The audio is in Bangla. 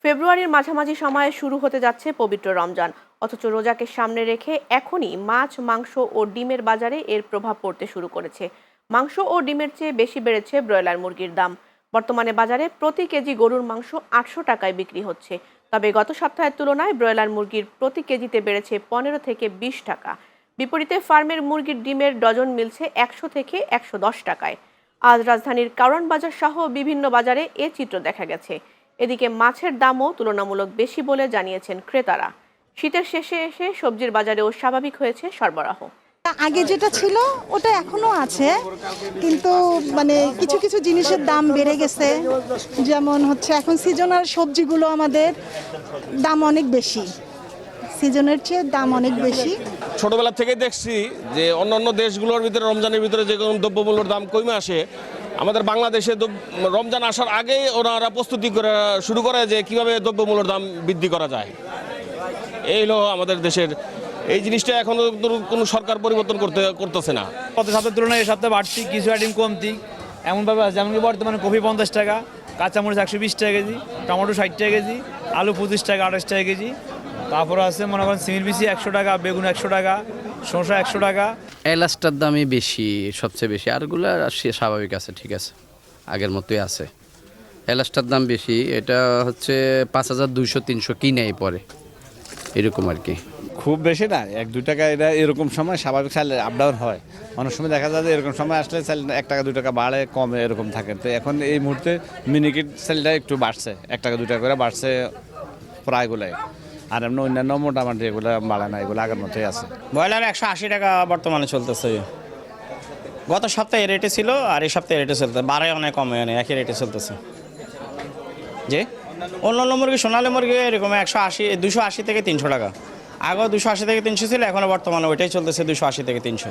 ফেব্রুয়ারির মাঝামাঝি সময়ে শুরু হতে যাচ্ছে পবিত্র রমজান, অথচ রোজাকে সামনে রেখে এখনই মাছ, মাংস ও ডিমের বাজারে এর প্রভাব পড়তে শুরু করেছে। মাংস ও ডিমের চেয়ে বেশি বেড়েছে ব্রয়লার মুরগির দাম। বর্তমানে বাজারে প্রতি কেজি গরুর মাংস 800 টাকায় বিক্রি হচ্ছে। তবে গত সপ্তাহের তুলনায় ব্রয়লার মুরগির প্রতি কেজিতে বেড়েছে 15 থেকে 20 টাকা। বিপরীতে ফার্মের মুরগির ডিমের ডজন মিলছে 100 থেকে 110 টাকায়। আজ রাজধানীর কারওয়ান বাজার সহ বিভিন্ন বাজারে এ চিত্র দেখা গেছে। এদিকে মাছের দামও তুলনামূলক বেশি বলে জানিয়েছেন ক্রেতারা। শীতের শেষে এসে সবজির বাজারেও স্বাভাবিক হয়েছে সরবরাহ। আগে যেটা ছিল ওটা এখনো আছে, কিন্তু কিছু কিছু জিনিসের দাম বেড়ে গেছে। যেমন হচ্ছে এখন সিজনাল সবজিগুলো আমাদের দাম অনেক বেশি, সিজনের চেয়ে দাম অনেক বেশি। ছোটবেলা থেকে দেখছি যে অন্যান্য দেশগুলোর ভিতরে রমজানের ভিতরে যে দ্রব্যমূল্যের দাম কমে আসে, আমাদের বাংলাদেশে রমজান আসার আগেই ওনারা প্রস্তুতি করে শুরু করে যে কিভাবে দ্রব্যমূল্যের দাম বৃদ্ধি করা যায়। এই হলো আমাদের দেশের, এই জিনিসটা এখনো কোনো সরকার পরিবর্তন করতেছে না। গত সপ্তাহের তুলনায় এই সপ্তাহে বাড়তি, কিছু আইটেম কমতি এমনভাবে আছে। যেমন বর্তমানে কফি 50 টাকা, কাঁচামরিচ 120 টাকা কেজি, টমেটো 60 টাকা কেজি, আলু 25 টাকা 28 টাকা কেজি। তারপরে আছে মনে করেন সিমের বিচি 100 টাকা, বেগুন 100 টাকা, শসা 100 টাকা। এলাচটার দামই বেশি, সবচেয়ে বেশি। আরগুলো স্বাভাবিক আছে, ঠিক আছে, আগের মতোই আছে। এলাচটার দাম বেশি, এটা হচ্ছে 5200-300 কিনেই পরে, এরকম আর কি। খুব বেশি না, 1-2 টাকা। এটা এরকম সময় স্বাভাবিক চাল আপ ডাউন হয়। অনেক সময় দেখা যায় যে এরকম সময় আসলে চাল 1 টাকা 2 টাকা বাড়ে কমে এরকম থাকে। তো এখন এই মুহূর্তে মিনিকেট সেলটা একটু বাড়ছে, 1 টাকা 2 টাকা করে বাড়ছে প্রায়গুলাই। আর এমনি অন্যান্য মোটামুটি এগুলো বাড়ে না, এগুলো আগের মতোই আছে। ব্রয়লার 180 টাকা বর্তমানে চলতেছে। গত সপ্তাহে রেটে ছিল আর এই সপ্তাহে রেটে চলতেছে, বাড়ে অনেক কমে অনেক, একই রেটে চলতেছে। যে অন্যান্য মুরগি, সোনালী মুরগি এরকম 280 থেকে 300 টাকা। আগে 280 থেকে 300 ছিল, এখন বর্তমানে ওইটাই চলতেছে 280 থেকে 300।